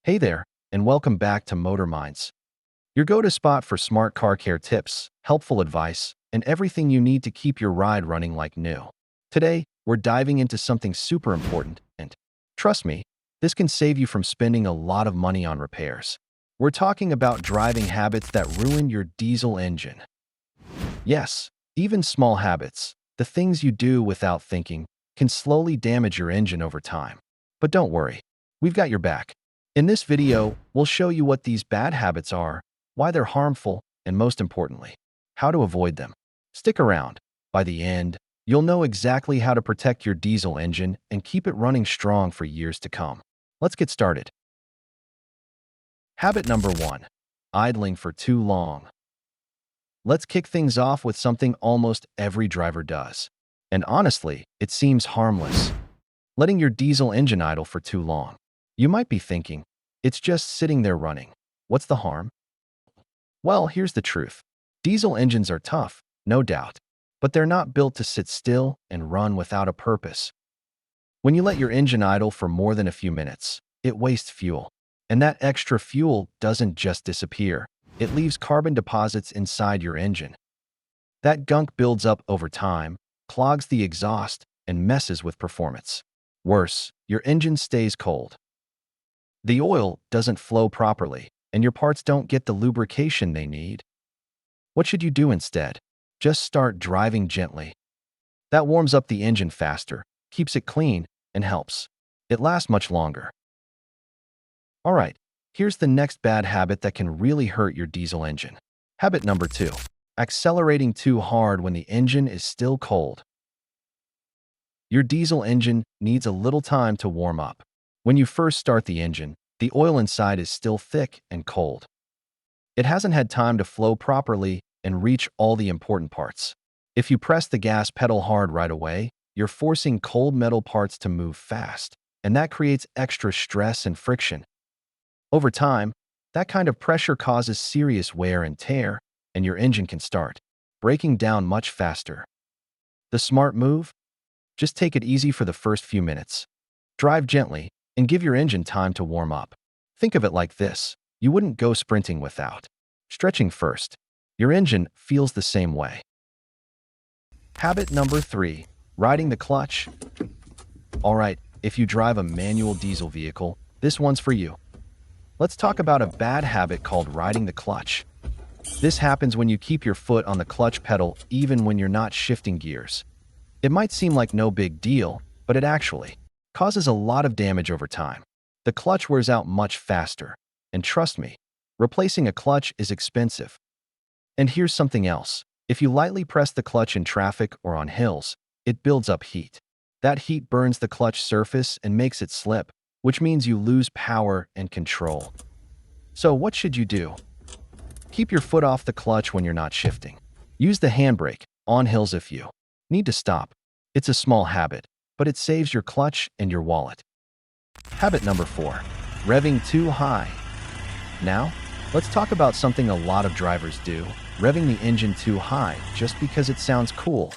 Hey there, and welcome back to Motor Minds, your go-to spot for smart car care tips, helpful advice, and everything you need to keep your ride running like new. Today, we're diving into something super important, and trust me, this can save you from spending a lot of money on repairs. We're talking about driving habits that ruin your diesel engine. Yes, even small habits, the things you do without thinking, can slowly damage your engine over time. But don't worry, we've got your back. In this video, we'll show you what these bad habits are, why they're harmful, and most importantly, how to avoid them. Stick around. By the end, you'll know exactly how to protect your diesel engine and keep it running strong for years to come. Let's get started. Habit number 1. Idling for too long. Let's kick things off with something almost every driver does. And honestly, it seems harmless. Letting your diesel engine idle for too long. You might be thinking, it's just sitting there running. What's the harm? Well, here's the truth. Diesel engines are tough, no doubt, but they're not built to sit still and run without a purpose. When you let your engine idle for more than a few minutes, it wastes fuel. And that extra fuel doesn't just disappear. It leaves carbon deposits inside your engine. That gunk builds up over time, clogs the exhaust, and messes with performance. Worse, your engine stays cold. The oil doesn't flow properly, and your parts don't get the lubrication they need. What should you do instead? Just start driving gently. That warms up the engine faster, keeps it clean, and helps it last much longer. All right, here's the next bad habit that can really hurt your diesel engine. Habit number 2. Accelerating too hard when the engine is still cold. Your diesel engine needs a little time to warm up. When you first start the engine, the oil inside is still thick and cold. It hasn't had time to flow properly and reach all the important parts. If you press the gas pedal hard right away, you're forcing cold metal parts to move fast, and that creates extra stress and friction. Over time, that kind of pressure causes serious wear and tear, and your engine can start breaking down much faster. The smart move? Just take it easy for the first few minutes. Drive gently and give your engine time to warm up. Think of it like this. You wouldn't go sprinting without stretching first. Your engine feels the same way. Habit number 3. Riding the clutch. All right, if you drive a manual diesel vehicle, this one's for you. Let's talk about a bad habit called riding the clutch. This happens when you keep your foot on the clutch pedal even when you're not shifting gears. It might seem like no big deal, but it actually causes a lot of damage over time. The clutch wears out much faster, and trust me, replacing a clutch is expensive. And here's something else. If you lightly press the clutch in traffic or on hills, it builds up heat. That heat burns the clutch surface and makes it slip, which means you lose power and control. So what should you do? Keep your foot off the clutch when you're not shifting. Use the handbrake on hills if you need to stop. It's a small habit, but it saves your clutch and your wallet. Habit number 4. Revving too high. Now, let's talk about something a lot of drivers do, revving the engine too high just because it sounds cool.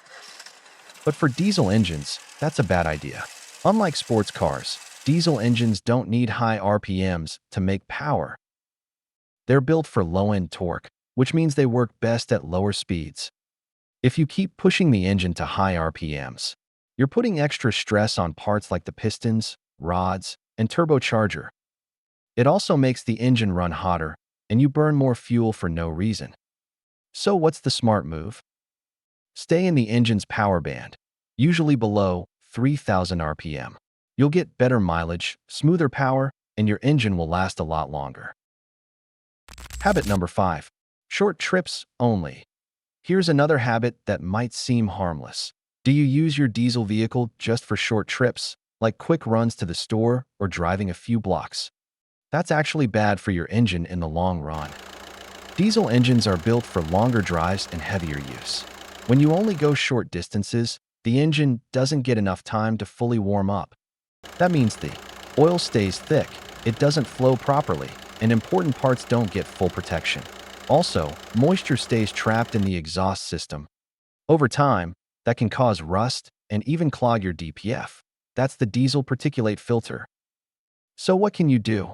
But for diesel engines, that's a bad idea. Unlike sports cars, diesel engines don't need high RPMs to make power. They're built for low-end torque, which means they work best at lower speeds. If you keep pushing the engine to high RPMs, you're putting extra stress on parts like the pistons, rods, and turbocharger. It also makes the engine run hotter, and you burn more fuel for no reason. So what's the smart move? Stay in the engine's power band, usually below 3,000 RPM. You'll get better mileage, smoother power, and your engine will last a lot longer. Habit number 5. Short trips only. Here's another habit that might seem harmless. Do you use your diesel vehicle just for short trips, like quick runs to the store or driving a few blocks? That's actually bad for your engine in the long run. Diesel engines are built for longer drives and heavier use. When you only go short distances, the engine doesn't get enough time to fully warm up. That means the oil stays thick, it doesn't flow properly, and important parts don't get full protection. Also, moisture stays trapped in the exhaust system. Over time, that can cause rust and even clog your DPF. That's the diesel particulate filter. So what can you do?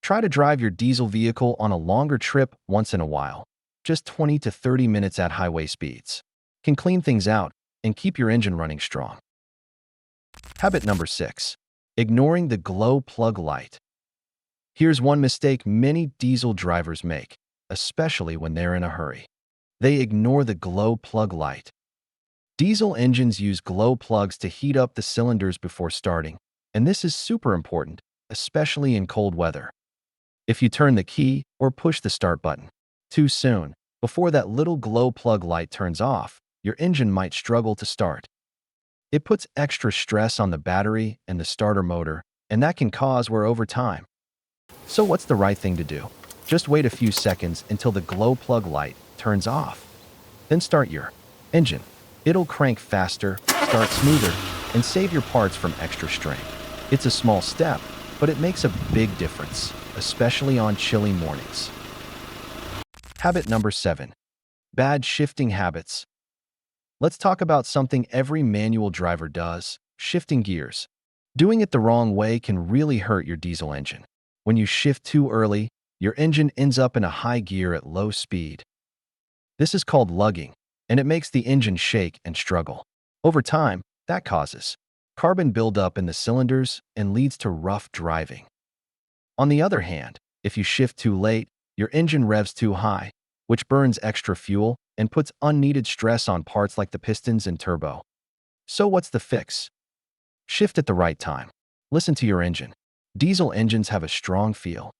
Try to drive your diesel vehicle on a longer trip once in a while. Just 20 to 30 minutes at highway speeds can clean things out and keep your engine running strong. Habit number 6. Ignoring the glow plug light. Here's one mistake many diesel drivers make, especially when they're in a hurry. They ignore the glow plug light. Diesel engines use glow plugs to heat up the cylinders before starting, and this is super important, especially in cold weather. If you turn the key or push the start button too soon, before that little glow plug light turns off, your engine might struggle to start. It puts extra stress on the battery and the starter motor, and that can cause wear over time. So what's the right thing to do? Just wait a few seconds until the glow plug light turns off. Then start your engine. It'll crank faster, start smoother, and save your parts from extra strain. It's a small step, but it makes a big difference, especially on chilly mornings. Habit number 7. Bad shifting habits. Let's talk about something every manual driver does: shifting gears. Doing it the wrong way can really hurt your diesel engine. When you shift too early, your engine ends up in a high gear at low speed. This is called lugging, and it makes the engine shake and struggle. Over time, that causes carbon buildup in the cylinders and leads to rough driving. On the other hand, if you shift too late, your engine revs too high, which burns extra fuel and puts unneeded stress on parts like the pistons and turbo. So what's the fix? Shift at the right time. Listen to your engine. Diesel engines have a strong feel.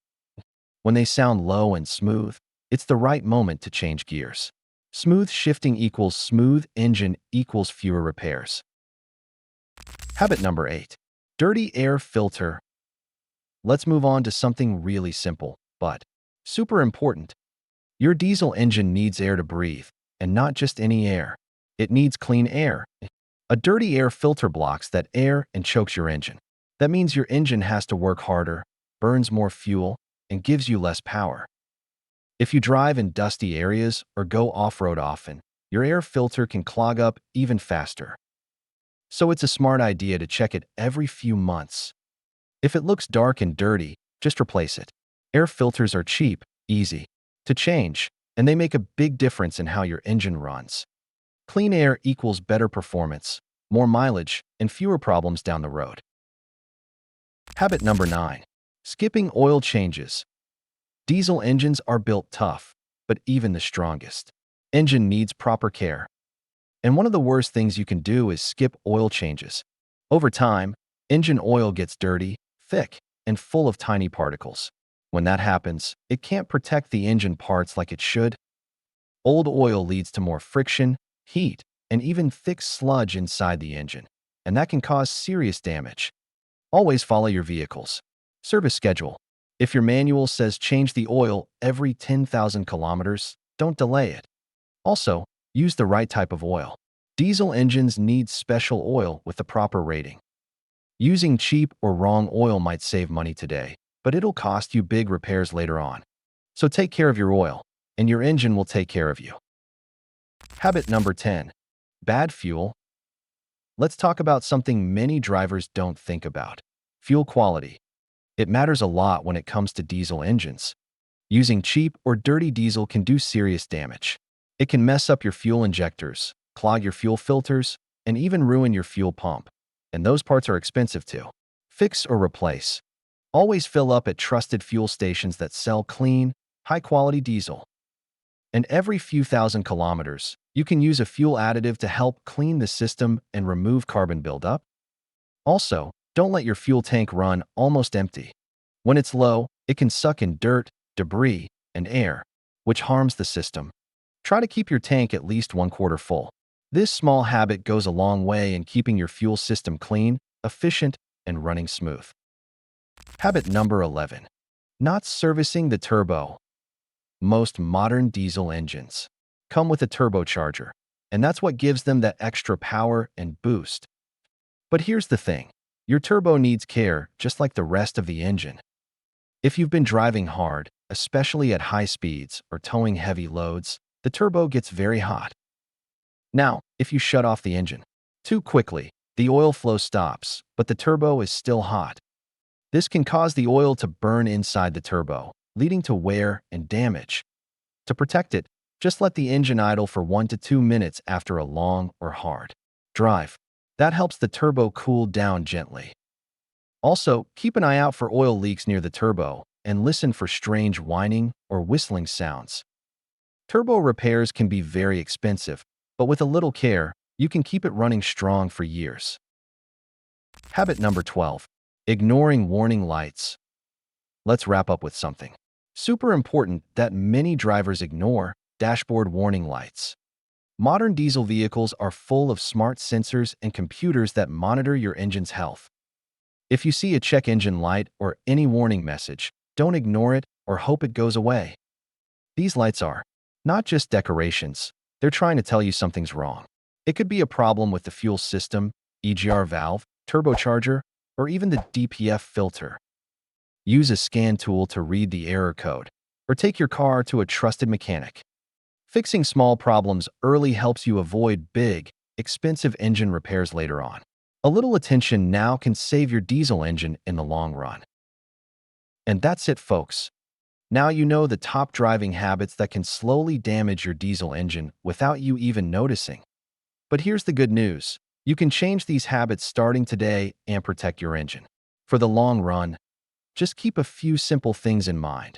When they sound low and smooth, it's the right moment to change gears. Smooth shifting equals smooth engine equals fewer repairs. Habit number 8. Dirty air filter. Let's move on to something really simple, but super important. Your diesel engine needs air to breathe, and not just any air. It needs clean air. A dirty air filter blocks that air and chokes your engine. That means your engine has to work harder, burns more fuel, and gives you less power. If you drive in dusty areas or go off-road often, your air filter can clog up even faster. So it's a smart idea to check it every few months. If it looks dark and dirty, just replace it. Air filters are cheap, easy to change, and they make a big difference in how your engine runs. Clean air equals better performance, more mileage, and fewer problems down the road. Habit number 9. Skipping oil changes. Diesel engines are built tough, but even the strongest engine needs proper care. And one of the worst things you can do is skip oil changes. Over time, engine oil gets dirty, thick, and full of tiny particles. When that happens, it can't protect the engine parts like it should. Old oil leads to more friction, heat, and even thick sludge inside the engine, and that can cause serious damage. Always follow your vehicle's service schedule. If your manual says change the oil every 10,000 kilometers, don't delay it. Also, use the right type of oil. Diesel engines need special oil with the proper rating. Using cheap or wrong oil might save money today, but it'll cost you big repairs later on. So take care of your oil, and your engine will take care of you. Habit number 10. Bad fuel. Let's talk about something many drivers don't think about: fuel quality. It matters a lot when it comes to diesel engines. Using cheap or dirty diesel can do serious damage. It can mess up your fuel injectors, clog your fuel filters, and even ruin your fuel pump. And those parts are expensive to fix or replace. Always fill up at trusted fuel stations that sell clean, high-quality diesel. And every few thousand kilometers, you can use a fuel additive to help clean the system and remove carbon buildup. Also, don't let your fuel tank run almost empty. When it's low, it can suck in dirt, debris, and air, which harms the system. Try to keep your tank at least 1/4 full. This small habit goes a long way in keeping your fuel system clean, efficient, and running smooth. Habit number 11. Not servicing the turbo. Most modern diesel engines come with a turbocharger, and that's what gives them that extra power and boost. But here's the thing. Your turbo needs care just like the rest of the engine. If you've been driving hard, especially at high speeds or towing heavy loads, the turbo gets very hot. Now, if you shut off the engine too quickly, the oil flow stops, but the turbo is still hot. This can cause the oil to burn inside the turbo, leading to wear and damage. To protect it, just let the engine idle for 1 to 2 minutes after a long or hard drive. That helps the turbo cool down gently. Also, keep an eye out for oil leaks near the turbo and listen for strange whining or whistling sounds. Turbo repairs can be very expensive, but with a little care, you can keep it running strong for years. Habit number 12. Ignoring warning lights. Let's wrap up with something super important that many drivers ignore: dashboard warning lights. Modern diesel vehicles are full of smart sensors and computers that monitor your engine's health. If you see a check engine light or any warning message, don't ignore it or hope it goes away. These lights are not just decorations, they're trying to tell you something's wrong. It could be a problem with the fuel system, EGR valve, turbocharger, or even the DPF filter. Use a scan tool to read the error code, or take your car to a trusted mechanic. Fixing small problems early helps you avoid big, expensive engine repairs later on. A little attention now can save your diesel engine in the long run. And that's it, folks. Now you know the top driving habits that can slowly damage your diesel engine without you even noticing. But here's the good news. You can change these habits starting today and protect your engine. For the long run, just keep a few simple things in mind.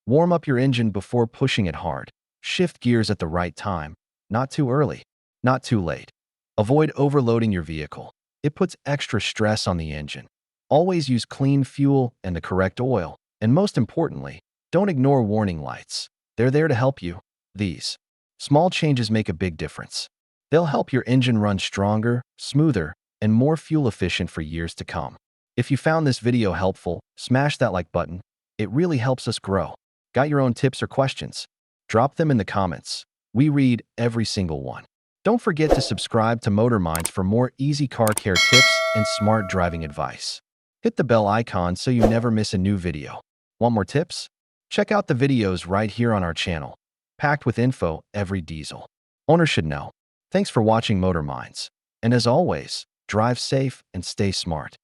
Warm up your engine before pushing it hard. Shift gears at the right time, not too early, not too late. Avoid overloading your vehicle. It puts extra stress on the engine. Always use clean fuel and the correct oil. And most importantly, don't ignore warning lights. They're there to help you. These small changes make a big difference. They'll help your engine run stronger, smoother, and more fuel efficient for years to come. If you found this video helpful, smash that like button. It really helps us grow. Got your own tips or questions? Drop them in the comments. We read every single one. Don't forget to subscribe to Motor Minds for more easy car care tips and smart driving advice. Hit the bell icon so you never miss a new video. Want more tips? Check out the videos right here on our channel, packed with info every diesel owner should know. Thanks for watching Motor Minds. And as always, drive safe and stay smart.